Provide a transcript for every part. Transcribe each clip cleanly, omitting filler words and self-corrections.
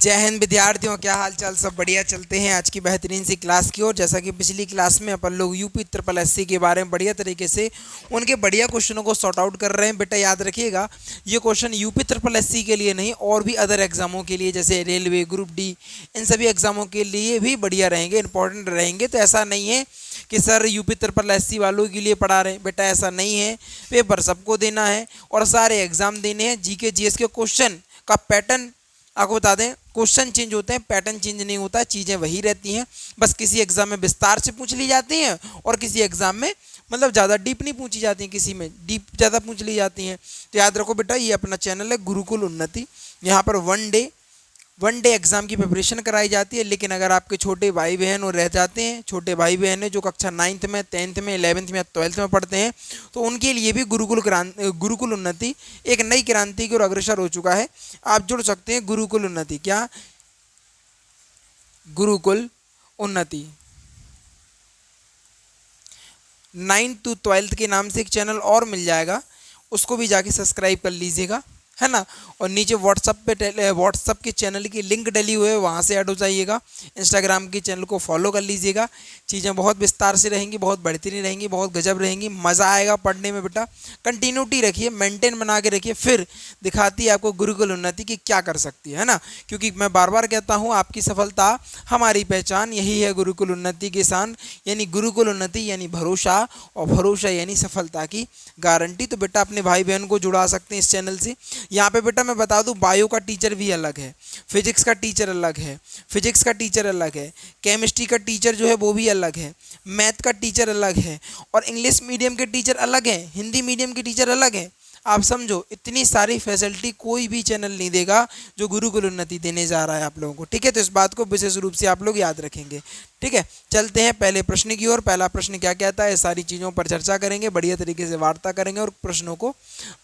जय हिंद विद्यार्थियों, क्या हाल चाल। सब बढ़िया। चलते हैं आज की बेहतरीन सी क्लास की ओर। जैसा कि पिछली क्लास में अपन लोग यूपी ट्रिपल एससी के बारे में बढ़िया तरीके से उनके बढ़िया क्वेश्चनों को सॉर्ट आउट कर रहे हैं। बेटा याद रखिएगा, ये क्वेश्चन यूपी ट्रिपल एससी के लिए नहीं, और भी अदर एग्जामों के लिए, जैसे रेलवे, ग्रुप डी, इन सभी एग्जामों के लिए भी बढ़िया रहेंगे, इंपॉर्टेंट रहेंगे। तो ऐसा नहीं है कि सर यूपी ट्रिपल एससी वालों के लिए पढ़ा रहे हैं। बेटा ऐसा नहीं है, पेपर सबको देना है और सारे एग्जाम देने हैं। जीके जीएस के क्वेश्चन का पैटर्न आपको बता दें, क्वेश्चन चेंज होते हैं, पैटर्न चेंज नहीं होता, चीज़ें वही रहती हैं। बस किसी एग्जाम में विस्तार से पूछ ली जाती हैं और किसी एग्जाम में मतलब ज़्यादा डीप नहीं पूछी जाती हैं, किसी में डीप ज़्यादा पूछ ली जाती हैं। तो याद रखो बेटा, ये अपना चैनल है गुरुकुल उन्नति। यहाँ पर वन डे एग्जाम की प्रिपरेशन कराई जाती है। लेकिन अगर आपके छोटे भाई बहन और रह जाते हैं, छोटे भाई बहन जो कक्षा 9th में, 10th में, 11th में या 12th में पढ़ते हैं, तो उनके लिए भी गुरुकुल उन्नति एक नई क्रांति की ओर अग्रसर हो चुका है। आप जुड़ सकते हैं गुरुकुल उन्नति। क्या? गुरुकुल उन्नति 9th to 12th के नाम से एक चैनल और मिल जाएगा, उसको भी जाके सब्सक्राइब कर लीजिएगा, है ना। और नीचे व्हाट्सअप के चैनल की लिंक डली हुई है, वहाँ से ऐड हो जाइएगा। इंस्टाग्राम के चैनल को फॉलो कर लीजिएगा। चीज़ें बहुत विस्तार से रहेंगी, बहुत बेहतरीन रहेंगी, बहुत गजब रहेंगी, मज़ा आएगा पढ़ने में। बेटा कंटिन्यूटी रखिए, मेंटेन बना के रखिए, फिर दिखाती है आपको गुरुकुल उन्नति की क्या कर सकती है ना। क्योंकि मैं बार बार कहता हूँ, आपकी सफलता हमारी पहचान, यही है गुरुकुल उन्नति की शान। यानी गुरुकुल उन्नति यानी भरोसा, और भरोसा यानी सफलता की गारंटी। तो बेटा अपने भाई बहन को जुड़ा सकते हैं इस चैनल से। यहाँ पे बेटा मैं बता दूं, बायो का टीचर भी अलग है, फिजिक्स का टीचर अलग है, केमिस्ट्री का टीचर जो है वो भी अलग है, मैथ का टीचर अलग है, और इंग्लिश मीडियम के टीचर अलग हैं, हिंदी मीडियम के टीचर अलग हैं। आप समझो, इतनी सारी फैसिलिटी कोई भी चैनल नहीं देगा जो गुरुकुल उन्नति देने जा रहा है आप लोगों को। ठीक है, तो इस बात को विशेष रूप से आप लोग याद रखेंगे। ठीक है, चलते हैं पहले प्रश्न की ओर। पहला प्रश्न क्या कहता है, सारी चीज़ों पर चर्चा करेंगे, बढ़िया तरीके से वार्ता करेंगे और प्रश्नों को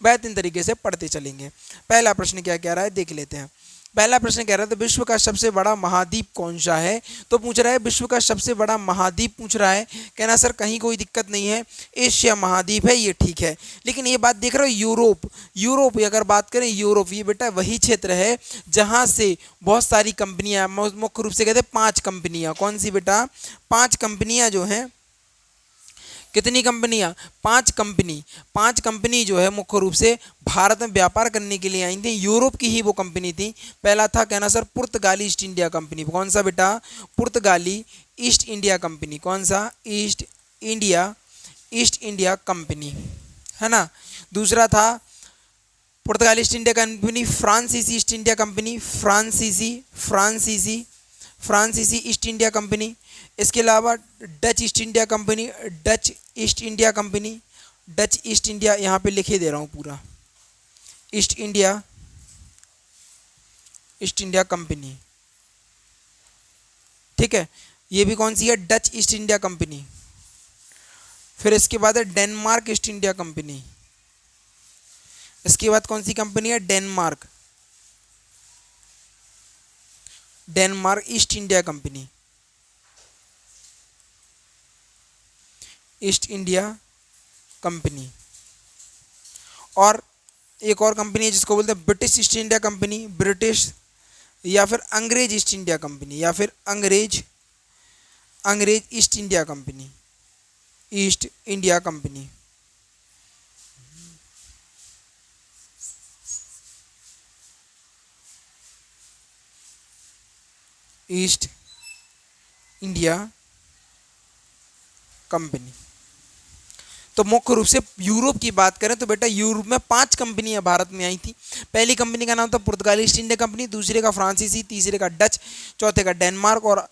बेहतरीन तरीके से पढ़ते चलेंगे। पहला प्रश्न क्या कह रहा है, देख लेते हैं। पहला प्रश्न कह रहा है, तो विश्व का सबसे बड़ा महाद्वीप कौन सा है? तो पूछ रहा है विश्व का सबसे बड़ा महाद्वीप पूछ रहा है। कहना सर कहीं कोई दिक्कत नहीं है, एशिया महाद्वीप है, ये ठीक है। लेकिन ये बात देख रहे हो, यूरोप अगर बात करें, यूरोप ये बेटा वही क्षेत्र है जहाँ से बहुत सारी कंपनियाँ, मुख्य रूप से कहते हैं 5 कंपनियाँ। कौन सी बेटा? 5 कंपनियाँ जो हैं। कितनी कंपनियां? 5 कंपनी जो है मुख्य रूप से भारत में व्यापार करने के लिए आई थी। यूरोप की ही वो कंपनी थी। पहला था, कहना सर, पुर्तगाली ईस्ट इंडिया कंपनी। कौन सा बेटा? पुर्तगाली ईस्ट इंडिया कंपनी। कौन सा? ईस्ट इंडिया कंपनी, है ना। दूसरा था पुर्तगाली ईस्ट इंडिया कंपनी, फ्रांसीसी ईस्ट इंडिया कंपनी, फ्रांसीसी ईस्ट इंडिया कंपनी। इसके अलावा डच ईस्ट इंडिया यहाँ पे लिखे दे रहा हूँ पूरा, ईस्ट इंडिया कंपनी। ठीक है, ये भी कौन सी है? Dutch east India company. फिर इसके बाद है डेनमार्क ईस्ट इंडिया कंपनी। इसके बाद कौन सी कंपनी है? Denmark east India company, east India company. और एक और कंपनी है जिसको बोलते हैं British east India company, British, या फिर अंग्रेज ईस्ट इंडिया कंपनी, या फिर अंग्रेज east India company, east India company. East India company. तो मुख्य रूप से यूरोप की बात करें तो बेटा यूरोप में 5 कंपनियां भारत में आई थी। पहली कंपनी का नाम था पुर्तगाली ईस्ट इंडिया कंपनी, दूसरे का फ्रांसीसी, तीसरे का डच, चौथे का डेनमार्क और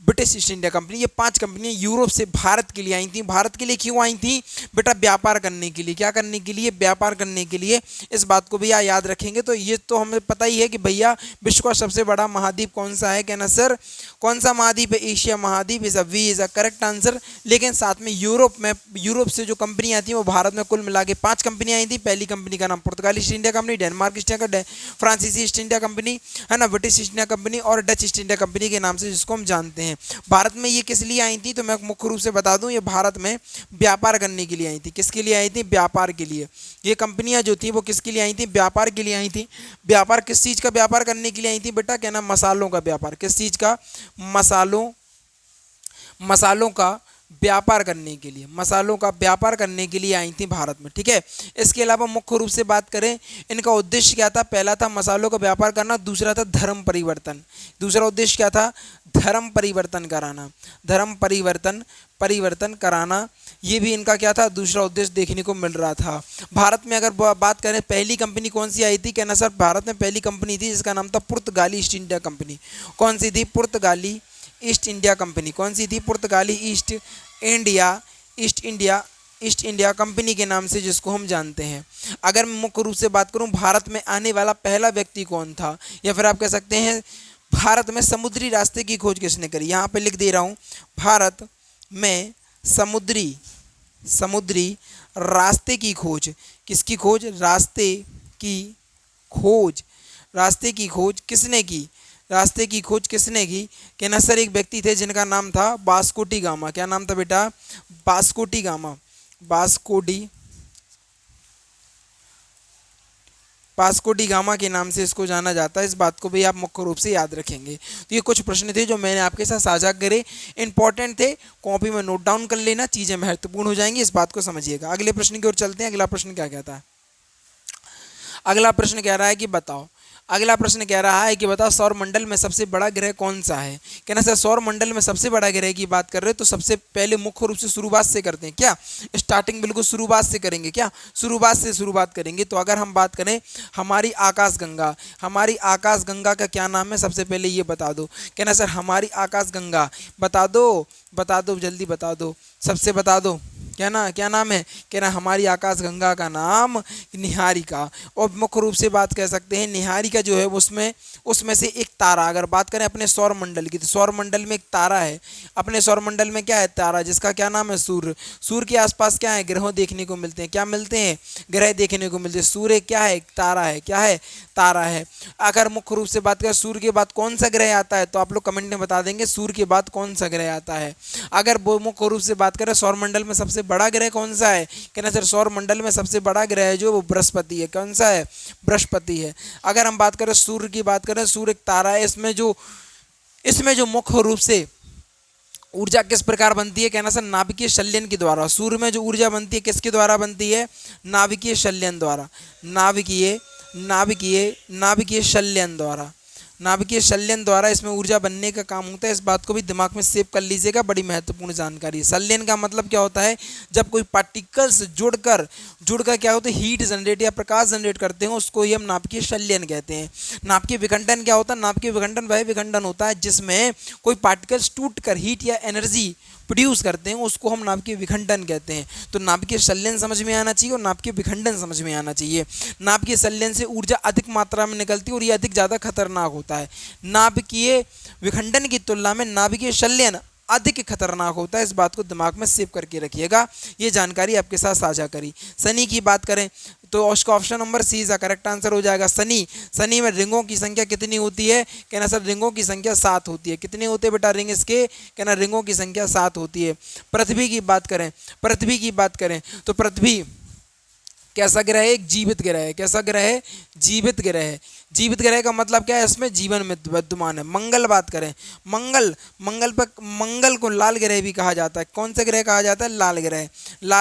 ब्रिटिश ईस्ट इंडिया कंपनी। ये 5 कंपनियां यूरोप से भारत के लिए आई थी। भारत के लिए क्यों आई थी? बेटा व्यापार करने के लिए। क्या करने के लिए? व्यापार करने के लिए। इस बात को भी याद रखेंगे। तो ये तो हमें पता ही है कि भैया विश्व का सबसे बड़ा महाद्वीप कौन सा है। कहना सर कौन सा महाद्वीप है? एशिया महाद्वीप। Is a correct answer. लेकिन साथ में यूरोप से जो कंपनियां थी वो भारत में कुल मिला के 5 कंपनियां आई थी। पहली कंपनी का नाम पुर्तगाली east India company, Denmark east India, फ्रांसीसी ईस्ट इंडिया कंपनी, है ना, ब्रिटिश ईस्ट इंडिया कंपनी और डच ईस्ट इंडिया कंपनी के नाम से जिसको हम जानते हैं। हैं। भारत में ये किस लिए आई थी, तो मैं मुख्य रूप से बता दूं, ये भारत में व्यापार करने के लिए आई थी। किसके लिए आई थी, व्यापार के लिए। ये कंपनियां जो थी वो किसके लिए आई थी, व्यापार के लिए आई थी। व्यापार किस चीज़ का व्यापार करने के लिए आई थी बेटा, क्या नाम, मसालों का व्यापार। किस चीज़ का, मसालों का व्यापार करने के लिए, मसालों का व्यापार करने के लिए आई थी भारत में, ठीक है। इसके अलावा मुख्य रूप से बात करें, इनका उद्देश्य क्या था, पहला था मसालों का व्यापार करना, दूसरा था धर्म परिवर्तन। दूसरा उद्देश्य क्या था, धर्म परिवर्तन कराना, धर्म परिवर्तन कराना, ये भी इनका क्या था, दूसरा उद्देश्य देखने को मिल रहा था। भारत में अगर बात करें पहली कंपनी कौन सी आई थी, कहना सर भारत में पहली कंपनी थी जिसका नाम था पुर्तगाली ईस्ट इंडिया कंपनी। कौन सी थी, पुर्तगाली ईस्ट इंडिया कंपनी। कौन सी थी, पुर्तगाली ईस्ट इंडिया कंपनी के नाम से जिसको हम जानते हैं। अगर मैं मुख्य रूप से बात करूं, भारत में आने वाला पहला व्यक्ति कौन था, या फिर आप कह सकते हैं भारत में समुद्री रास्ते की खोज किसने करी। यहाँ पे लिख दे रहा हूँ, भारत में समुद्री रास्ते की खोज, किसकी खोज, रास्ते की खोज किसने की, रास्ते की खोज किसने की, कहना सर एक व्यक्ति थे जिनका नाम था वास्को डी गामा। क्या नाम था बेटा, Vasco D gamma. Vasco D gamma के नाम से इसको जाना जाता है। इस बात को भी आप मुख्य रूप से याद रखेंगे। तो ये कुछ प्रश्न थे जो मैंने आपके साथ साझा करे, इंपॉर्टेंट थे, कॉपी में नोट डाउन कर लेना, चीज़ें महत्वपूर्ण हो जाएंगी, इस बात को समझिएगा। अगले प्रश्न की ओर चलते हैं। अगला प्रश्न क्या कहता है, अगला प्रश्न कह रहा है कि बताओ, अगला प्रश्न कह रहा है कि बताओ सौर मंडल में सबसे बड़ा ग्रह कौन सा है। कहना सर सौर मंडल में सबसे बड़ा ग्रह की बात कर रहे हैं तो सबसे पहले मुख्य रूप से शुरुआत से करते हैं क्या, स्टार्टिंग बिल्कुल शुरुआत से करेंगे क्या, शुरुआत करेंगे। तो अगर हम बात करें हमारी आकाशगंगा का क्या नाम है, सबसे पहले ये बता दो। कहना सर हमारी आकाशगंगा, बता दो जल्दी बता दो, सबसे बता दो, क्या नाम है, कहना हमारी आकाशगंगा का नाम निहारिका। और मुख्य रूप से बात कह सकते हैं निहारिका जो है उसमें से एक तारा, अगर बात करें अपने सौर मंडल की, तो सौर मंडल में एक तारा है, अपने सौर मंडल में क्या है, तारा, जिसका क्या नाम है, सूर्य। सूर्य के आसपास क्या है, ग्रह देखने को मिलते हैं, क्या मिलते हैं, ग्रह देखने को मिलते हैं। सूर्य क्या है, तारा है, क्या है, तारा है। अगर मुख्य रूप से बात करें सूर्य के बाद कौन सा ग्रह आता है, तो आप लोग कमेंट में बता देंगे सूर्य के बाद कौन सा ग्रह आता है। अगर मुख्य रूप से बात करें सौर मंडल में सबसे बड़ा ग्रह कौन सा है, कहना सर सौर मंडल में सबसे बड़ा ग्रह है जो वो बृहस्पति है। कौन सा है, बृहस्पति है। अगर हम बात करें सूर्य की बात करें, सूर्य एक तारा है, इसमें जो मुख्य रूप से ऊर्जा किस प्रकार बनती है, कहना सर नाभिकीय संलयन के द्वारा। सूर्य में जो ऊर्जा बनती है किसके द्वारा बनती है, नाभिकीय संलयन द्वारा, नाभिकीय संलयन द्वारा इसमें ऊर्जा बनने का काम होता है। इस बात को भी दिमाग में सेव कर लीजिएगा, बड़ी महत्वपूर्ण जानकारी है। संलयन का मतलब क्या होता है, जब कोई पार्टिकल्स जुड़कर क्या होता है, हीट जनरेट या प्रकाश जनरेट करते हैं, उसको ही हम नाभिकीय संलयन कहते हैं। नाभिकीय विखंडन क्या होता है, नाभिकीय विखंडन वह विखंडन होता है जिसमें कोई पार्टिकल्स टूटकर हीट या एनर्जी प्रोड्यूस करते हैं, उसको हम नाभिकीय विखंडन कहते हैं। तो नाभिकीय संलयन समझ में आना चाहिए और नाभिकीय विखंडन समझ में आना चाहिए। नाभिकीय संलयन से ऊर्जा अधिक मात्रा में निकलती है और ये अधिक ज़्यादा खतरनाक होता है। नाभिकीय विखंडन की तुलना में नाभिकीय संलयन अधिक खतरनाक होता है। इस बात को दिमाग में सेव करके रखिएगा। ये जानकारी आपके साथ साझा करी। शनि की बात करें तो उसका option number C is correct answer हो जाएगा। शनि में रिंगों की संख्या कितनी होती है, कहना सर रिंगों की संख्या 7 होती है। कितने होते हैं बेटा रिंग इसके, कहना रिंगों की संख्या 7 होती है। पृथ्वी की बात करें तो पृथ्वी कैसा ग्रह है, एक जीवित ग्रह है। कैसा ग्रह है, जीवित ग्रह है। जीवित ग्रह का मतलब क्या है, इसमें जीवन में विद्यमान है। मंगल बात करें, मंगल को लाल ग्रह भी कहा जाता है। कौन सा ग्रह कहा जाता है, लाल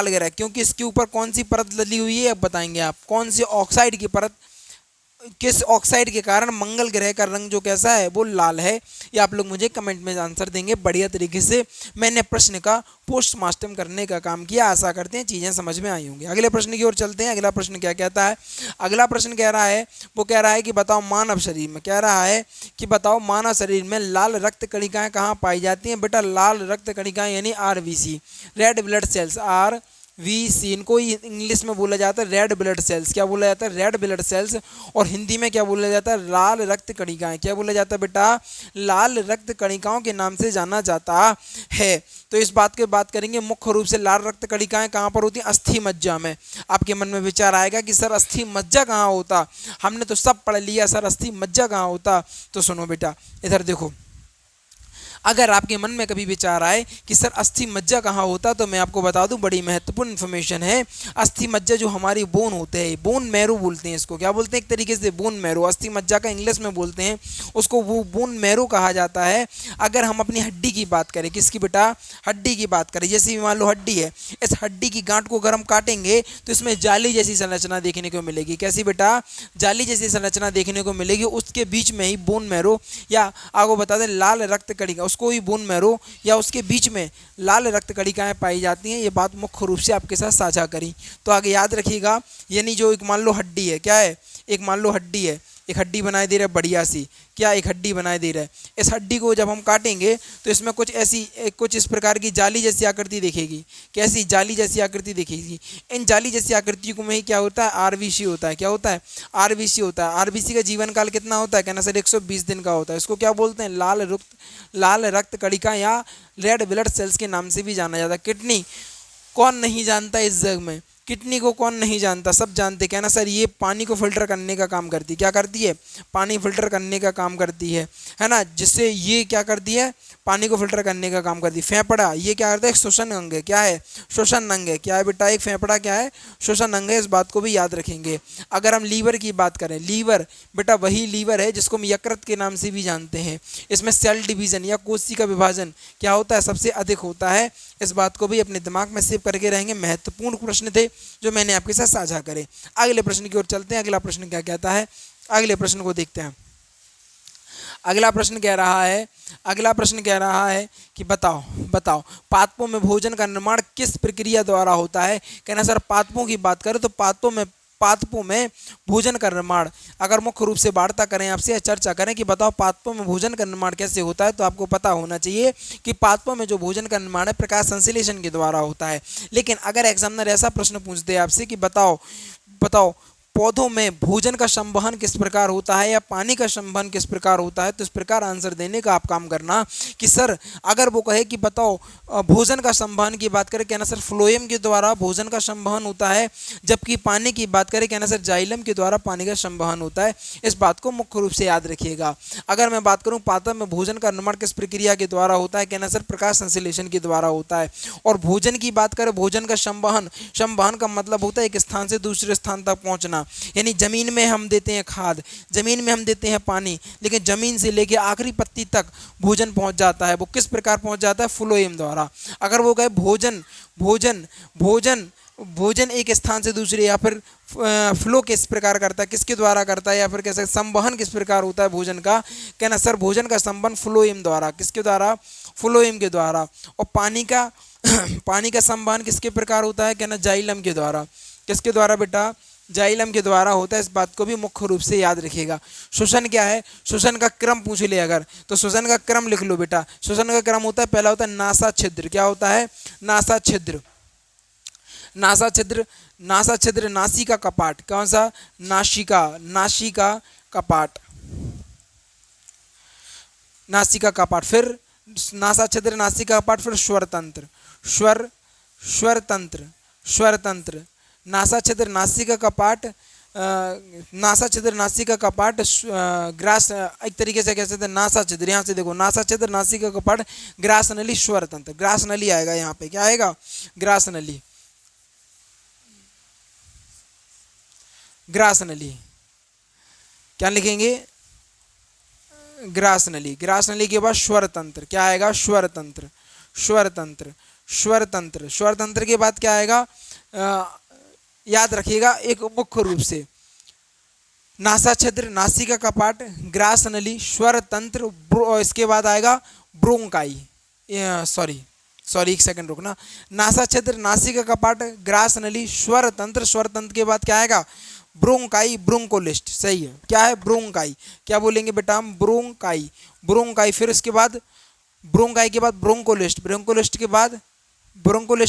ग्रह, क्योंकि इसके ऊपर कौन सी परत लगी हुई है, अब बताएंगे आप। कौन सी ऑक्साइड की परत, किस ऑक्साइड के कारण मंगल ग्रह का रंग जो कैसा है वो लाल है, ये आप लोग मुझे कमेंट में आंसर देंगे। बढ़िया तरीके से मैंने प्रश्न का पोस्टमार्टम करने का काम किया, आशा करते हैं चीज़ें समझ में आई होंगी। अगले प्रश्न की ओर चलते हैं। अगला प्रश्न क्या कहता है, अगला प्रश्न कह रहा है, वो कह रहा है कि बताओ मानव शरीर में, कह रहा है कि बताओ मानव शरीर में लाल रक्त कणिकाएँ कहाँ पाई जाती हैं। बेटा लाल रक्त कणिकाएँ यानी RBC, red blood cells, RBC, इनको इंग्लिश में बोला जाता है रेड ब्लड सेल्स। क्या बोला जाता है, रेड ब्लड सेल्स। और हिंदी में क्या बोला जाता है, लाल रक्त कणिकाएं। क्या बोला जाता है बेटा, लाल रक्त कणिकाओं के नाम से जाना जाता है। तो इस बात की बात करेंगे, मुख्य रूप से लाल रक्त कणिकाएं कहाँ पर होती हैं, अस्थि मज्जा में। आपके मन में विचार आएगा कि सर अस्थि मज्जा कहाँ होता, हमने तो सब पढ़ लिया सर, अस्थि मज्जा कहाँ होता। तो सुनो बेटा, इधर देखो, अगर आपके मन में कभी विचार आए कि सर अस्थि मज्जा कहाँ होता, तो मैं आपको बता दूं, बड़ी महत्वपूर्ण इन्फॉर्मेशन है। अस्थि मज्जा जो हमारी बोन होते हैं, बोन मैरो बोलते हैं इसको, क्या बोलते हैं एक तरीके से बोन मैरो, अस्थि मज्जा का इंग्लिश में बोलते हैं उसको, वो बोन मैरो कहा जाता है। अगर हम अपनी हड्डी की बात करें, किसकी बेटा, हड्डी की बात करें, जैसे मान लो हड्डी है, इस हड्डी की गांठ को अगर हम काटेंगे तो इसमें जाली जैसी संरचना देखने को मिलेगी। कैसी बेटा, जाली जैसी संरचना देखने को मिलेगी। उसके बीच में ही बोन मैरो, या आपको बता दें लाल रक्त कणिका, उसको ही बोन मैरो या उसके बीच में लाल रक्त कणिकाएं पाई जाती हैं। ये बात मुख्य रूप से आपके साथ साझा करी, तो आगे याद रखिएगा। यानी जो एक मान लो हड्डी है, क्या है, एक मान लो हड्डी है, एक हड्डी बनाई दे रहा है बढ़िया सी, क्या एक हड्डी बनाई दे रहा है। इस हड्डी को जब हम काटेंगे तो इसमें कुछ ऐसी कुछ इस प्रकार की जाली जैसी आकृति दिखेगी। कैसी, जाली जैसी आकृति दिखेगी। इन जाली जैसी आकृतियों में ही क्या होता है, आरबीसी होता है। क्या होता है, आरबीसी होता है। आरबीसी का जीवन काल कितना होता है, कहना सर 120 दिन का होता है। इसको क्या बोलते हैं, लाल रक्त कणिका या रेड ब्लड सेल्स के नाम से भी जाना जाता है। किडनी कौन नहीं जानता इस जग में, किडनी को कौन नहीं जानता, सब जानते। कहना सर ये पानी को फिल्टर करने का काम करती है। क्या करती है, पानी फिल्टर करने का काम करती है ना, जिससे ये क्या करती है, पानी को फिल्टर करने का काम करती है। फेफड़ा ये क्या करता है, एक श्वसन अंग है। क्या है, श्वसन अंग है। क्या है बेटा, एक फेफड़ा क्या है, श्वसन अंग है। इस बात को भी याद रखेंगे। अगर हम लीवर की बात करें, लीवर बेटा वही लीवर है जिसको हम यकृत के नाम से भी जानते हैं। इसमें सेल डिवीजन या कोशिका विभाजन क्या होता है, सबसे अधिक होता है। इस बात को भी अपने दिमाग में सेव करके रहेंगे। महत्वपूर्ण प्रश्न थे जो मैंने आपके साथ साझा करे। अगले प्रश्न की ओर चलते हैं। अगला प्रश्न क्या कहता है, अगले प्रश्न को देखते हैं। अगला प्रश्न कह रहा है कि बताओ पादपों में भोजन का निर्माण किस प्रक्रिया द्वारा होता है। कहना सर पादपों की बात करें तो पादपों में भोजन का निर्माण, अगर मुख्य रूप से वार्ता करें आपसे या चर्चा करें कि बताओ पादपों में भोजन का निर्माण कैसे होता है, तो आपको पता होना चाहिए कि पादपों में जो भोजन का निर्माण है प्रकाश संश्लेषण के द्वारा होता है। लेकिन अगर एग्जामिनर ऐसा प्रश्न पूछते हैं आपसे कि बताओ पौधों में भोजन का संवहन किस प्रकार होता है या पानी का संवहन किस प्रकार होता है, तो इस प्रकार आंसर देने का आप काम करना कि सर अगर वो कहे कि बताओ भोजन का संवहन की बात करें, कहना सर फ्लोएम के द्वारा भोजन का संवहन होता है। जबकि पानी की बात करें, कहना सर जाइलम के द्वारा पानी का संवहन होता है। इस बात को मुख्य रूप से याद रखिएगा। अगर मैं बात करूँ पादप में भोजन का निर्माण किस प्रक्रिया के द्वारा होता है, कहना सर प्रकाश संश्लेषण के द्वारा होता है। और भोजन की बात करें, भोजन का संवहन का मतलब होता है एक स्थान से दूसरे स्थान तक पहुँचना। यानी जमीन में हम देते हैं खाद, जमीन में हम देते हैं पानी, लेकिन जमीन से लेके आखिरी पत्ती तक भोजन पहुंच जाता है। वो किस प्रकार पहुंच जाता है, फ्लोएम द्वारा। अगर वो कहे भोजन एक स्थान से दूसरे, या फिर फ्लो किस प्रकार करता है, किसके द्वारा करता है, या फिर कैसे संवहन किस प्रकार होता है भोजन का, कहना सर भोजन का संवहन फ्लोएम द्वारा। किसके द्वारा, फ्लोएम के द्वारा। और पानी का संवहन किसके प्रकार होता है, कहना जाइलम के द्वारा। किसके द्वारा बेटा, जाइलम के द्वारा होता है। इस बात को भी मुख्य रूप से याद रखिएगा। श्वसन क्या है, श्वसन का क्रम पूछ ले अगर, तो श्वसन का क्रम लिख लो बेटा। श्वसन का क्रम होता है, पहला होता है नासा छिद्र। क्या होता है, नासा छिद्र। नासिका कपाट। कौन सा, नासिका कपाट। फिर नासा छिद्र, नासिका कपाट, फिर स्वर तंत्र। नासा छिद्र, नासिका कपाट, ग्रास, एक तरीके से कह सकते हैं नासा छिद्र। यहाँ से देखो नासा छिद्र, नासिका कपाट, ग्रास नली, स्वर तंत्र। ग्रास नली आएगा यहाँ पे। क्या आएगा, ग्रास नली। क्या लिखेंगे, ग्रास नली के बाद स्वर तंत्र। क्या आएगा, स्वर तंत्र के बाद क्या आएगा, याद रखिएगा एक मुख्य रूप से नासा छिद्र, नासिका कपाट, ग्रास नली, स्वर तंत्र, इसके बाद आएगा ब्रोंकाई। सॉरी एक सेकंड रुकना। नासा छिद्र, नासिका कपाट, ग्रास नली, स्वर तंत्र के बाद क्या आएगा, ब्रोंकाई, ब्रोंकोलिस्ट। सही है, क्या है, ब्रोंकाई। क्या बोलेंगे बेटा हम, ब्रोंकाई। फिर इसके बाद ब्रोंकाई के बाद ब्रोंकोलिस्ट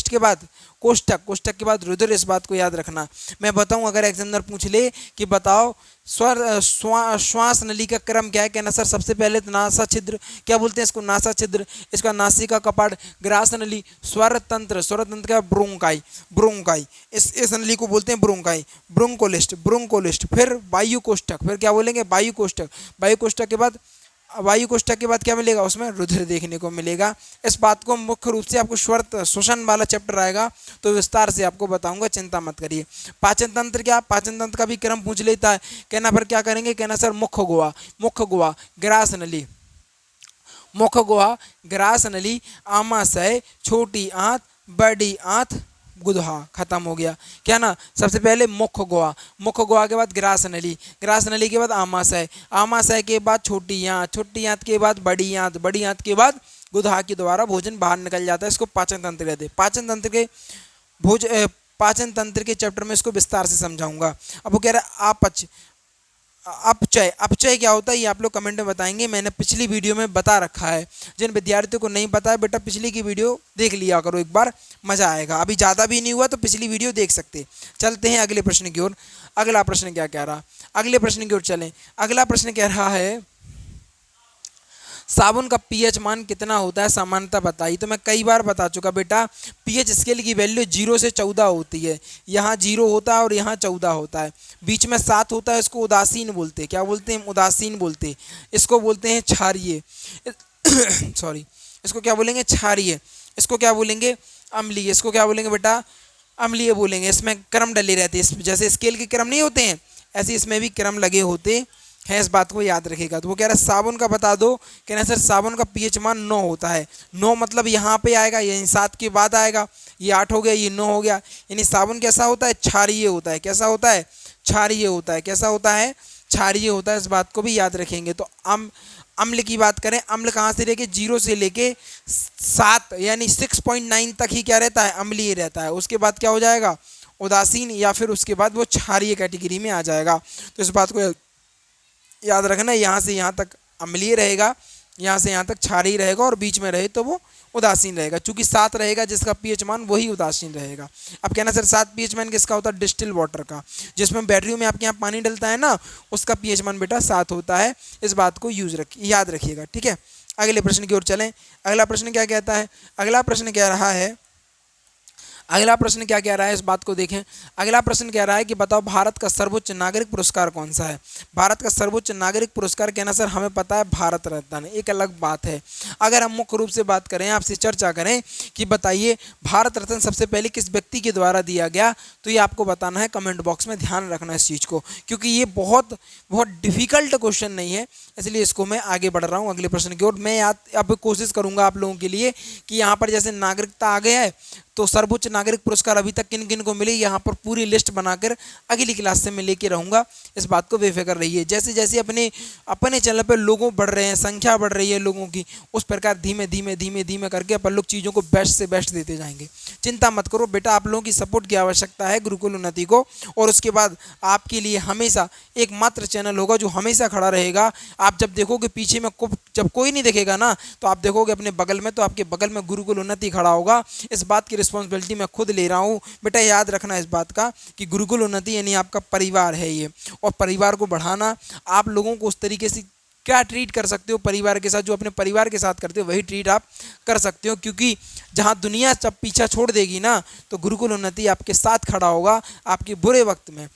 के बाद कोष्ठक के बाद रुधिर। इस बात को याद रखना। मैं बताऊं अगर एग्जामिनर पूछ ले कि बताओ श्वास नली का क्रम क्या है, कहना सर सबसे पहले तो नासा छिद्र। क्या बोलते हैं इसको, नासा छिद्र। इसका नासिका कपाट, ग्रास नली, स्वर तंत्र का ब्रोंकाई। इस नली को बोलते हैं ब्रोंकाई। ब्रोंकोलिस्ट। फिर वायु कोष्ठक। फिर क्या बोलेंगे, वायु कोष्ठक के बाद वायु कोष्ठक के बाद क्या मिलेगा, उसमें रुधिर देखने को मिलेगा। इस बात को मुख्य रूप से आपको श्वसन श्वसन वाला चैप्टर आएगा तो विस्तार से आपको बताऊंगा, चिंता मत करिए। पाचन तंत्र क्या, पाचन तंत्र का भी क्रम पूछ लेता है। कहना फिर क्या करेंगे, कहना सर मुख्य गुहा, ग्रास नली, मुख्य गुहा, ग्रास नली, आमाशय, छोटी आंत, बड़ी आंत, गुदहा, खत्म हो गया। क्या ना, सबसे पहले मुख्य गुहा के बाद ग्रास नली के बाद आमाशय, आमाशय के बाद छोटी आंत के बाद बड़ी आंत के बाद गुदहा के द्वारा भोजन बाहर निकल जाता है। इसको पाचन तंत्र कहते हैं। पाचन तंत्र के चैप्टर में इसको विस्तार से समझाऊंगा। अब वो कह रहा है अपचय क्या होता है, ये आप लोग कमेंट में बताएंगे। मैंने पिछली वीडियो में बता रखा है। जिन विद्यार्थियों को नहीं पता है बेटा, पिछली की वीडियो देख लिया करो एक बार, मजा आएगा। अभी ज़्यादा भी नहीं हुआ तो पिछली वीडियो देख सकते। चलते हैं अगले प्रश्न की ओर। अगला प्रश्न क्या कह रहा, अगले प्रश्न की ओर चलें। अगला प्रश्न कह रहा है साबुन का पीएच मान कितना होता है, सामान्यता बताइए। तो मैं कई बार बता चुका बेटा, पीएच स्केल की वैल्यू 0 से 14 होती है। यहाँ 0 होता है और यहाँ 14 होता है, बीच में 7 होता है। इसको उदासीन बोलते हैं। क्या बोलते हैं, उदासीन बोलते हैं। इसको बोलते हैं क्षारीय सॉरी, इसको क्या बोलेंगे, क्षारीय। इसको क्या बोलेंगे, अम्लीय। इसको क्या बोलेंगे बेटा, अम्लीय बोलेंगे। इसमें क्रम डले रहते हैं, जैसे स्केल के क्रम नहीं होते हैं, ऐसे इसमें भी क्रम लगे होते हैं। इस बात को याद रखिएगा। तो वो कह रहा है साबुन का बता दो। कहना सर साबुन का पीएच मान 9 होता है। 9 मतलब यहाँ पे आएगा, यानी 7 के बाद आएगा। ये 8 हो गया, ये 9 हो गया। यानी साबुन कैसा होता है, क्षारीय होता है। कैसा होता है, क्षारीय होता है। कैसा होता है, क्षारीय होता है। इस बात को भी याद रखेंगे। तो अम्ल की बात करें, अम्ल कहाँ से लेके, 0 से लेके 7 यानी 6.9 तक ही क्या रहता है, अम्लीय रहता है। उसके बाद क्या हो जाएगा, उदासीन, या फिर उसके बाद वो क्षारीय कैटेगरी में आ जाएगा। तो इस बात को याद रखना, यहाँ से यहाँ तक अम्लीय रहेगा, यहाँ से यहाँ तक क्षारीय रहेगा, और बीच में रहे तो वो उदासीन रहेगा। चूंकि 7 रहेगा जिसका पीएच मान, वही उदासीन रहेगा। अब कहना सर 7 पीएच मान किसका होता है, डिस्टिल वाटर का, जिसमें बैटरियों में आपके यहाँ पानी डलता है ना, उसका पीएच मान बेटा 7 होता है। इस बात को याद रखिएगा, ठीक है। अगले प्रश्न की ओर चलें। अगला प्रश्न क्या कहता है, अगला प्रश्न कह रहा है, अगला प्रश्न क्या कह रहा है, इस बात को देखें। अगला प्रश्न कह रहा है कि बताओ भारत का सर्वोच्च नागरिक पुरस्कार कौन सा है। भारत का सर्वोच्च नागरिक पुरस्कार, कहना सर हमें पता है भारत रत्न, एक अलग बात है। अगर हम मुख्य रूप से बात करें, आपसे चर्चा करें कि बताइए भारत रत्न सबसे पहले किस व्यक्ति के द्वारा दिया गया, तो ये आपको बताना है। कमेंट बॉक्स में ध्यान रखना इस चीज़ को, क्योंकि ये बहुत डिफिकल्ट क्वेश्चन नहीं है, इसलिए इसको मैं आगे बढ़ रहा हूँ अगले प्रश्न की ओर। मैं अब कोशिश करूँगा आप लोगों के लिए कि यहाँ पर जैसे नागरिकता आ गया है, तो सर्वोच्च नागरिक पुरस्कार अभी तक किन किन को मिले, यहाँ पर पूरी लिस्ट बनाकर अगली क्लास से मैं लेके रहूँगा। इस बात को बेफिक्र रहिए। जैसे जैसे अपने चैनल पर लोगों बढ़ रहे हैं, संख्या बढ़ रही है लोगों की, उस प्रकार धीमे धीमे करके अपन लोग चीज़ों को बेस्ट से बेस्ट देते जाएंगे। चिंता मत करो बेटा, आप लोगों की सपोर्ट की आवश्यकता है गुरुकुल उन्नति को, और उसके बाद आपके लिए हमेशा एकमात्र चैनल होगा जो हमेशा खड़ा रहेगा। आप जब देखोगे पीछे में जब कोई नहीं दिखेगा ना, तो आप देखोगे अपने बगल में, तो आपके बगल में गुरुकुल उन्नति खड़ा होगा। इस बात की रिस्पॉन्सिबिलिटी मैं खुद ले रहा हूँ बेटा। याद रखना इस बात का कि गुरुकुल उन्नति यानी आपका परिवार है ये, और परिवार को बढ़ाना, आप लोगों को उस तरीके से क्या ट्रीट कर सकते हो परिवार के साथ, जो अपने परिवार के साथ करते हो वही ट्रीट आप कर सकते हो। क्योंकि जहाँ दुनिया जब पीछा छोड़ देगी ना, तो गुरुकुल उन्नति आपके साथ खड़ा होगा आपके बुरे वक्त में।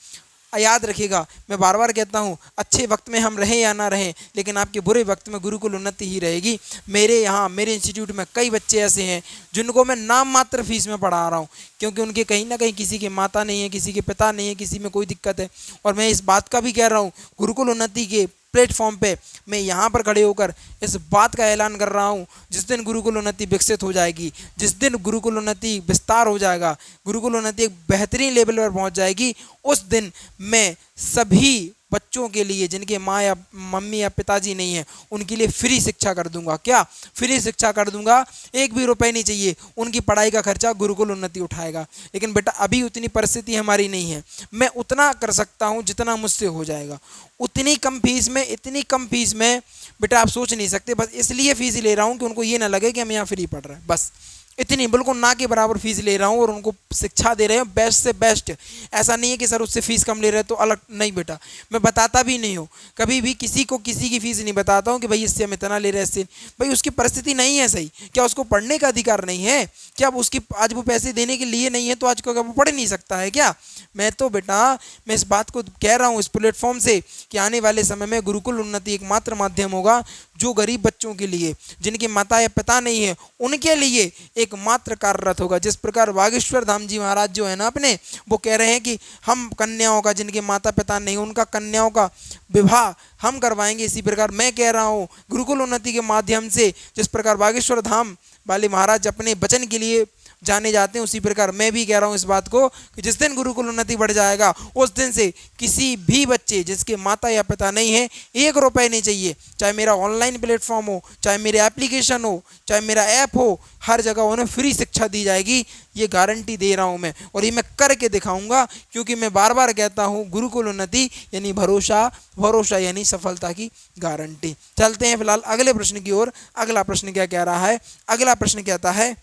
याद रखिएगा, मैं बार बार कहता हूँ, अच्छे वक्त में हम रहें या ना रहें, लेकिन आपके बुरे वक्त में गुरुकुल उन्नति ही रहेगी। मेरे इंस्टीट्यूट में कई बच्चे ऐसे हैं जिनको मैं नाम मात्र फीस में पढ़ा रहा हूँ, क्योंकि उनके कहीं ना कहीं किसी के माता नहीं है, किसी के पिता नहीं है, किसी में कोई दिक्कत है। और मैं इस बात का भी कह रहा हूँ, गुरुकुल उन्नति के प्लेटफॉर्म पे मैं यहाँ पर खड़े होकर इस बात का ऐलान कर रहा हूँ, जिस दिन गुरुकुल उन्नति विकसित हो जाएगी, जिस दिन गुरुकुल उन्नति विस्तार हो जाएगा, गुरुकुल उन्नति एक बेहतरीन लेवल पर पहुँच जाएगी, उस दिन मैं सभी बच्चों के लिए जिनके माँ या मम्मी या पिताजी नहीं है, उनके लिए फ्री शिक्षा कर दूंगा। क्या फ्री शिक्षा कर दूंगा, 1 भी रुपए नहीं चाहिए, उनकी पढ़ाई का खर्चा गुरुकुल उन्नति उठाएगा। लेकिन बेटा अभी उतनी परिस्थिति हमारी नहीं है, मैं उतना कर सकता हूँ जितना मुझसे हो जाएगा। इतनी कम फीस में बेटा आप सोच नहीं सकते। बस इसलिए फीस ले रहा हूँ कि उनको ये ना लगे कि हम यहाँ फ्री पढ़ रहे हैं, बस इतनी बिल्कुल ना के बराबर फीस ले रहा हूँ, और उनको शिक्षा दे रहे हैं बेस्ट से बेस्ट। ऐसा नहीं है कि सर उससे फीस कम ले रहे तो अलग, नहीं बेटा, मैं बताता भी नहीं हूँ कभी भी किसी को किसी की फीस नहीं बताता हूँ कि भाई इससे हम इतना ले रहे हैं, इससे भाई उसकी परिस्थिति नहीं है सही। क्या उसको पढ़ने का अधिकार नहीं है? क्या उसकी आज वो पैसे देने के लिए नहीं है तो आज को वो पढ़ नहीं सकता है क्या? मैं तो बेटा मैं इस बात को कह रहा हूँ इस प्लेटफॉर्म से कि आने वाले समय में गुरुकुल उन्नति एकमात्र माध्यम होगा जो गरीब बच्चों के लिए, जिनके माता या पिता नहीं है, उनके लिए एकमात्र कार्यरत होगा। जिस प्रकार बागेश्वर धाम जी महाराज जो है ना अपने, वो कह रहे हैं कि हम कन्याओं का, जिनके माता पिता नहीं, उनका कन्याओं का विवाह हम करवाएंगे। इसी प्रकार मैं कह रहा हूँ गुरुकुल उन्नति के माध्यम से जिस प्रकार बागेश्वर धाम वाले महाराज अपने वचन के लिए जाने जाते हैं, उसी प्रकार मैं भी कह रहा हूँ इस बात को कि जिस दिन गुरुकुल उन्नति बढ़ जाएगा उस दिन से किसी भी बच्चे जिसके माता या पिता नहीं है, 1 रुपये नहीं चाहिए। चाहे मेरा ऑनलाइन प्लेटफॉर्म हो, चाहे मेरे एप्लीकेशन हो, चाहे मेरा ऐप हो, हर जगह उन्हें फ्री शिक्षा दी जाएगी। ये गारंटी दे रहा हूँ मैं, और ये मैं करके दिखाऊंगा, क्योंकि मैं बार बार कहता हूँ गुरुकुल उन्नति यानी भरोसा, भरोसा यानी सफलता की गारंटी। चलते हैं फिलहाल अगले प्रश्न की ओर। अगला प्रश्न क्या कह रहा है? अगला प्रश्न कहता है,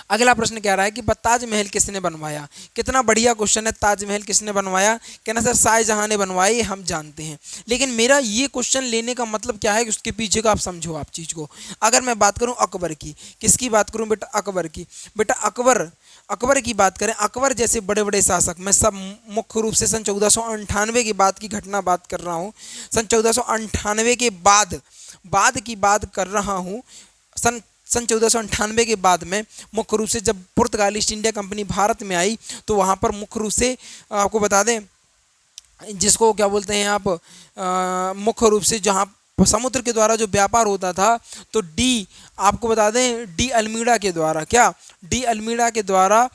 अगला प्रश्न कह रहा है कि ताजमहल किसने बनवाया? कितना बढ़िया क्वेश्चन है। ताजमहल किसने बनवाया? कहना सर शाहजहां ने बनवाई, हम जानते हैं। लेकिन मेरा ये क्वेश्चन लेने का मतलब क्या है कि उसके पीछे का आप समझो आप चीज़ को। अगर मैं बात करूं अकबर की, किसकी बात करूं बेटा? अकबर की। बेटा अकबर की बात करें, अकबर जैसे बड़े बड़े शासक, मैं सब मुख्य रूप से सन 1498 की बात की घटना बात कर रहा हूँ। सन 1498 के बाद की बात कर रहा हूँ। सन 1498 के बाद में मुख्य रूप से जब पुर्तगाली ईस्ट इंडिया कंपनी भारत में आई, तो वहाँ पर मुख्य रूप से आपको बता दें, जिसको क्या बोलते हैं आप, मुख्य रूप से जहाँ समुद्र के द्वारा जो व्यापार होता था, तो आपको बता दें डी अल्मीड़ा के द्वारा, क्या डी अल्मीड़ा के द्वारा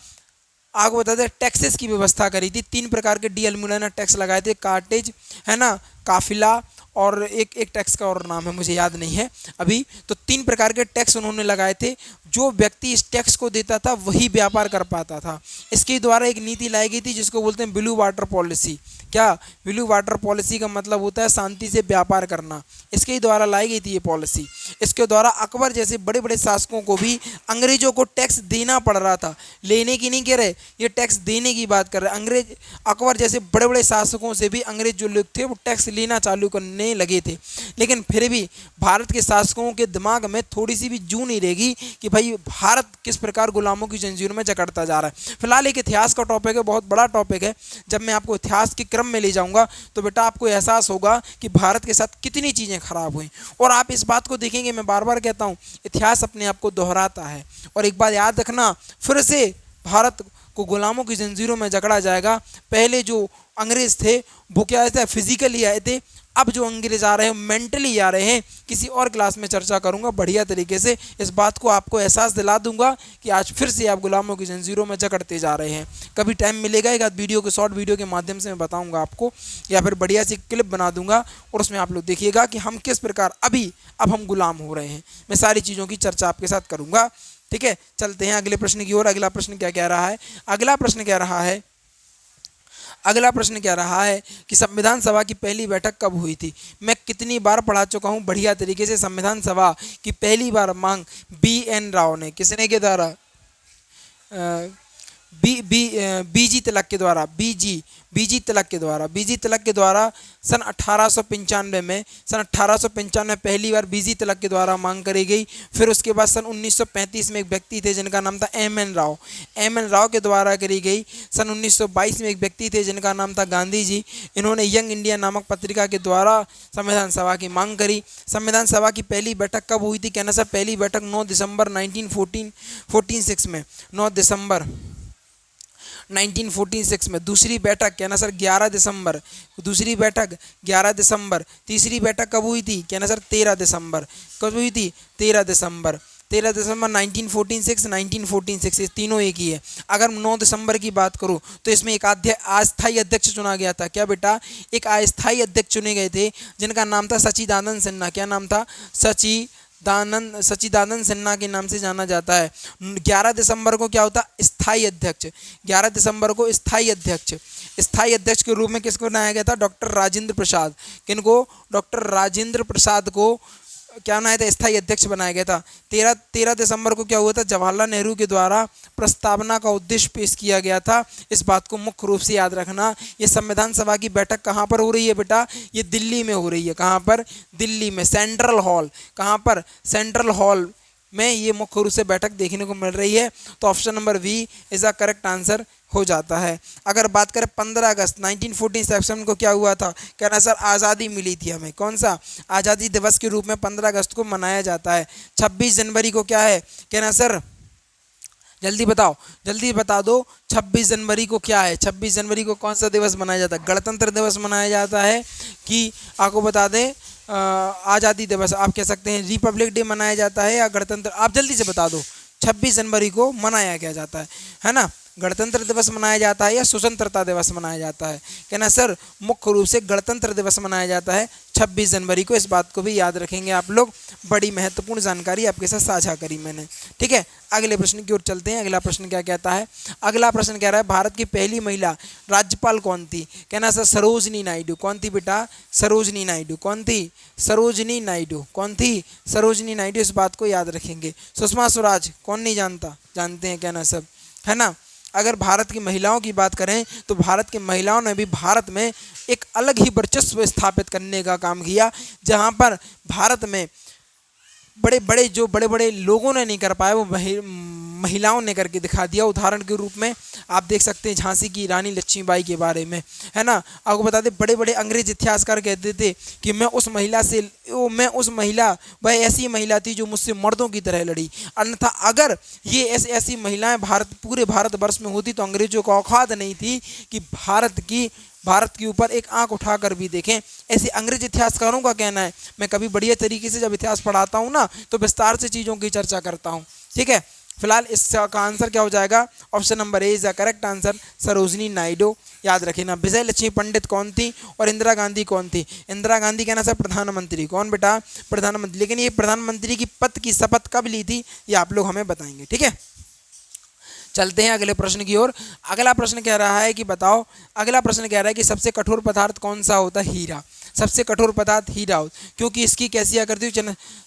आपको बता दें टैक्सेस की व्यवस्था करी थी। 3 प्रकार के डी अल्मीड़ा ने टैक्स लगाए थे, कार्टेज है ना, काफिला, और एक टैक्स का और नाम है मुझे याद नहीं है अभी। तो 3 प्रकार के टैक्स उन्होंने लगाए थे। जो व्यक्ति इस टैक्स को देता था वही व्यापार कर पाता था। इसके द्वारा एक नीति लाई गई थी जिसको बोलते हैं ब्लू वाटर पॉलिसी। क्या ब्लू वाटर पॉलिसी का मतलब होता है शांति से व्यापार करना। इसके द्वारा लाई गई थी ये पॉलिसी। इसके द्वारा अकबर जैसे बड़े बड़े शासकों को भी अंग्रेजों को टैक्स देना पड़ रहा था। लेने की नहीं कह रहे, ये टैक्स देने की बात कर रहे। अकबर जैसे बड़े बड़े शासकों से भी अंग्रेज जो लोग थे वो टैक्स लेना चालू करने लगे थे। लेकिन फिर भी भारत के शासकों के दिमाग में थोड़ी सी भी जू नहीं रहेगी कि भाई भारत किस प्रकार गुलामों की जंजीर में जकड़ता जा रहा है। फिलहाल एक इतिहास का टॉपिक है, बहुत बड़ा टॉपिक है। जब मैं आपको इतिहास के क्रम में ले जाऊंगा तो बेटा आपको एहसास होगा कि भारत के साथ कितनी चीज़ें खराब हुई। और आप इस बात को देखेंगे, मैं बार बार कहता हूँ इतिहास अपने आप को दोहराता है। और एक बात याद रखना, फिर से भारत को गुलामों की जंजीरों में जकड़ा जाएगा। पहले जो अंग्रेज थे वो क्या आए थे, फिजिकली आए थे। अब जो अंग्रेज आ रहे हैं मेंटली आ रहे हैं। किसी और क्लास में चर्चा करूंगा बढ़िया तरीके से, इस बात को आपको एहसास दिला दूंगा कि आज फिर से आप गुलामों की जंजीरों में जकड़ते जा रहे हैं। कभी टाइम मिलेगा एक आध वीडियो के शॉर्ट वीडियो के माध्यम से मैं बताऊंगा आपको, या फिर बढ़िया सी क्लिप बना दूंगा और उसमें आप लोग देखिएगा कि हम किस प्रकार अब हम गुलाम हो रहे हैं। मैं सारी चीज़ों की चर्चा आपके साथ करूँगा। ठीक है, चलते हैं अगले प्रश्न की ओर। अगला प्रश्न क्या कह रहा है? अगला प्रश्न कह रहा है कि संविधान सभा की पहली बैठक कब हुई थी? मैं कितनी बार पढ़ा चुका हूँ बढ़िया तरीके से। संविधान सभा की पहली बार मांग BN राव ने, किसने के द्वारा? बीजी तिलक के द्वारा, बीजी तिलक के द्वारा सन 1895 में पहली बार बीजी तिलक के द्वारा मांग करी गई। फिर उसके बाद सन 1935 में एक व्यक्ति थे जिनका नाम था MN राव के द्वारा करी गई। सन 1922 में एक व्यक्ति थे जिनका नाम था गांधी जी। इन्होंने यंग इंडिया नामक पत्रिका के द्वारा संविधान सभा की मांग करी। संविधान सभा की पहली बैठक कब हुई थी? कहना सर पहली बैठक 9 दिसंबर 1946 में, 9 दिसंबर 1946 में। दूसरी बैठक कहना सर 11 दिसंबर, दूसरी बैठक 11 दिसंबर। तीसरी बैठक कब हुई थी? कहना सर 13 दिसंबर। कब हुई थी? 13 दिसंबर 1946 ये तीनों एक ही है। अगर 9 दिसंबर की बात करूं तो इसमें एक अस्थायी अध्यक्ष चुना गया था। क्या बेटा? एक अस्थायी अध्यक्ष चुने गए थे जिनका नाम था सच्चिदानंद सिन्हा। क्या नाम था? सच्चिदानंद सिन्हा के नाम से जाना जाता है। 11 दिसंबर को क्या होता? स्थायी अध्यक्ष। 11 दिसंबर को स्थायी अध्यक्ष के रूप में किसको बनाया गया था? डॉक्टर राजेंद्र प्रसाद। किनको? डॉक्टर राजेंद्र प्रसाद को क्या बनाया था? स्थायी अध्यक्ष बनाया गया था। 13 दिसंबर को क्या हुआ था? जवाहरलाल नेहरू के द्वारा प्रस्तावना का उद्देश्य पेश किया गया था। इस बात को मुख्य रूप से याद रखना। ये संविधान सभा की बैठक कहाँ पर हो रही है बेटा? ये दिल्ली में हो रही है। कहाँ पर? दिल्ली में, सेंट्रल हॉल। कहाँ पर? सेंट्रल हॉल में ये मुख्य रूप से बैठक देखने को मिल रही है। तो option number B is the correct answer हो जाता है। अगर बात करें 15 अगस्त 1947 को क्या हुआ था, कहना सर आज़ादी मिली थी हमें, कौन सा आज़ादी दिवस के रूप में 15 अगस्त को मनाया जाता है। 26 जनवरी को क्या है, कहना सर जल्दी बताओ, जल्दी बता दो, 26 जनवरी को क्या है, 26 जनवरी को कौन सा दिवस मनाया जाता है, गणतंत्र दिवस मनाया जाता है कि आपको बता दें आज़ादी दिवस आप कह सकते हैं, रिपब्लिक डे मनाया जाता है या गणतंत्र, आप जल्दी से बता दो 26 जनवरी को मनाया क्या जाता है ना, गणतंत्र दिवस मनाया जाता है या स्वतंत्रता दिवस मनाया जाता है, कहना सर मुख्य रूप से गणतंत्र दिवस मनाया जाता है 26 जनवरी को। इस बात को भी याद रखेंगे आप लोग, बड़ी महत्वपूर्ण जानकारी आपके साथ साझा करी मैंने, ठीक है। अगले प्रश्न की ओर चलते हैं। अगला प्रश्न क्या कहता है, अगला प्रश्न कह रहा है भारत की पहली महिला राज्यपाल कौन थी, कहना सर सरोजनी नायडू। कौन थी बेटा, सरोजनी नायडू। कौन थी, सरोजनी नायडू। कौन थी, सरोजनी नायडू। इस बात को याद रखेंगे। सुषमा स्वराज कौन नहीं जानता, जानते हैं कहना सब, है ना। अगर भारत की महिलाओं की बात करें तो भारत की महिलाओं ने भी भारत में एक अलग ही वर्चस्व स्थापित करने का काम किया, जहां पर भारत में बड़े बड़े लोगों ने नहीं कर पाए वो महिलाओं ने करके दिखा दिया। उदाहरण के रूप में आप देख सकते हैं झांसी की रानी लक्ष्मीबाई के बारे में, है ना। आपको बता दें बड़े बड़े अंग्रेज इतिहासकार कहते थे कि मैं उस महिला वह ऐसी महिला थी जो मुझसे मर्दों की तरह लड़ी, अन्यथा अगर ये ऐसी महिलाएं पूरे भारतवर्ष में होती तो अंग्रेजों को औकात नहीं थी कि भारत के ऊपर एक आंख उठाकर भी देखें। ऐसे अंग्रेज इतिहासकारों का कहना है। मैं कभी बढ़िया तरीके से जब इतिहास पढ़ाता हूँ ना तो विस्तार से चीज़ों की चर्चा करता हूँ, ठीक है। फिलहाल इसका आंसर क्या हो जाएगा, option number A is the correct answer, Sarojini Naidu. याद रखिए ना। विजय लक्ष्मी पंडित कौन थी और इंदिरा गांधी कौन थी। इंदिरा गांधी कहना सर प्रधानमंत्री। कौन बेटा, प्रधानमंत्री। लेकिन ये प्रधानमंत्री की पद की शपथ कब ली थी ये आप लोग हमें बताएंगे, ठीक है। चलते हैं अगले प्रश्न की ओर। अगला प्रश्न कह रहा है कि बताओ, अगला प्रश्न कह रहा है कि सबसे कठोर पदार्थ कौन सा होता है, हीरा। सबसे कठोर पदार्थ हीरा हो, क्योंकि इसकी कैसी आकृति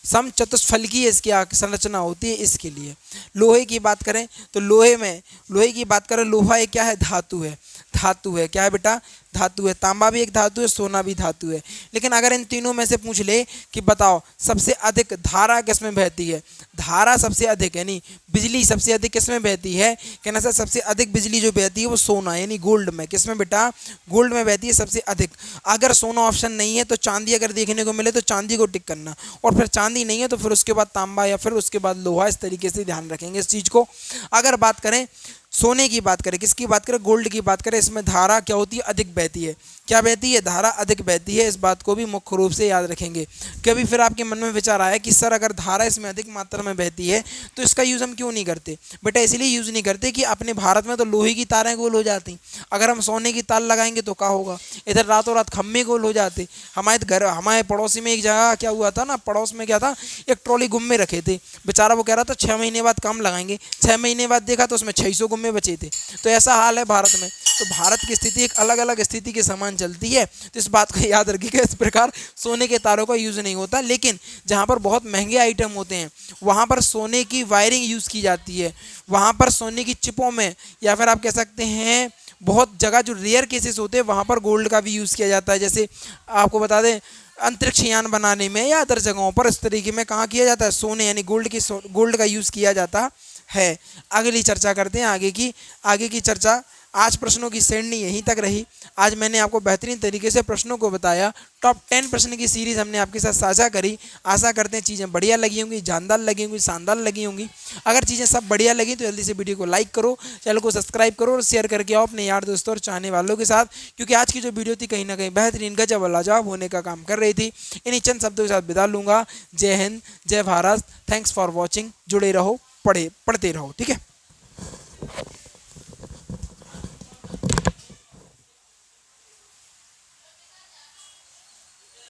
समचतुष्फलकीय इसकी संरचना होती है, इसके लिए। लोहे की बात करें तो लोहे की बात करें, लोहा एक क्या है, धातु है। धातु है, क्या है बेटा, धातु है। तांबा भी एक धातु है, सोना भी धातु है। लेकिन अगर इन तीनों में से पूछ ले कि बताओ सबसे अधिक धारा किसमें बहती है, धारा सबसे अधिक यानी बिजली सबसे अधिक किसमें बहती है, कहना सर सबसे अधिक बिजली जो बहती है वो सोना यानी गोल्ड में। किसमें बेटा, गोल्ड में बहती है सबसे अधिक। अगर सोना ऑप्शन नहीं है तो चांदी अगर देखने को मिले तो चांदी को टिक करना, और फिर चांदी नहीं है तो फिर उसके बाद तांबा या फिर उसके बाद लोहा। इस तरीके से ध्यान रखेंगे इस चीज़ को। अगर बात करें सोने की बात करें, किसकी बात करें, गोल्ड की बात करें, इसमें धारा क्या होती है, अधिक बहती है। क्या बहती है, धारा अधिक बहती है। इस बात को भी मुख्य रूप से याद रखेंगे। कभी फिर आपके मन में विचार आया कि सर अगर धारा इसमें अधिक मात्रा में बहती है तो इसका यूज़ हम क्यों नहीं करते। बेटा इसलिए यूज़ नहीं करते कि अपने भारत में तो लोहे की तारें गोल हो जाती, अगर हम सोने की तार लगाएंगे तो क्या होगा, इधर रातों रात खम्भे गोल हो जाते। हमारे पड़ोसी में एक जगह क्या हुआ था ना, पड़ोस में क्या था, एक ट्रॉली गुम्मे रखे थे। बेचारा वो कह रहा था 6 महीने बाद काम लगाएंगे, 6 महीने बाद देखा तो उसमें 600 गुम्मे बचे थे। तो ऐसा हाल है भारत में। तो भारत की स्थिति एक अलग अलग स्थिति के समान चलती है। तो इस बात को याद रखिएगा। इस प्रकार सोने के तारों का यूज़ नहीं होता, लेकिन जहाँ पर बहुत महंगे आइटम होते हैं वहाँ पर सोने की वायरिंग यूज़ की जाती है। वहाँ पर सोने की चिपों में, या फिर आप कह सकते हैं बहुत जगह जो रेयर केसेस होते हैं वहाँ पर गोल्ड का भी यूज़ किया जाता है। जैसे आपको बता दें अंतरिक्ष यान बनाने में या अदर जगहों पर इस तरीके में कहाँ किया जाता है, सोने यानी गोल्ड का यूज़ किया जाता है। अगली चर्चा करते हैं आगे की चर्चा। आज प्रश्नों की श्रेणी यहीं तक रही। आज मैंने आपको बेहतरीन तरीके से प्रश्नों को बताया। टॉप 10 प्रश्न की सीरीज़ हमने आपके साथ साझा करी। आशा करते हैं चीज़ें बढ़िया लगी होंगी, जानदार लगी होंगी, शानदार लगी होंगी। अगर चीज़ें सब बढ़िया लगी तो जल्दी से वीडियो को लाइक करो, चैनल को सब्सक्राइब करो और शेयर करके आओ अपने यार दोस्तों और चाहने वालों के साथ, क्योंकि आज की जो वीडियो थी कहीं ना कहीं बेहतरीन गजब और लाजवाब होने का काम कर रही थी। इन्हीं चंद शब्दों के साथ विदा लूँगा। जय हिंद, जय भारत। Thanks for watching. जुड़े रहो, पढ़ते रहो, ठीक है।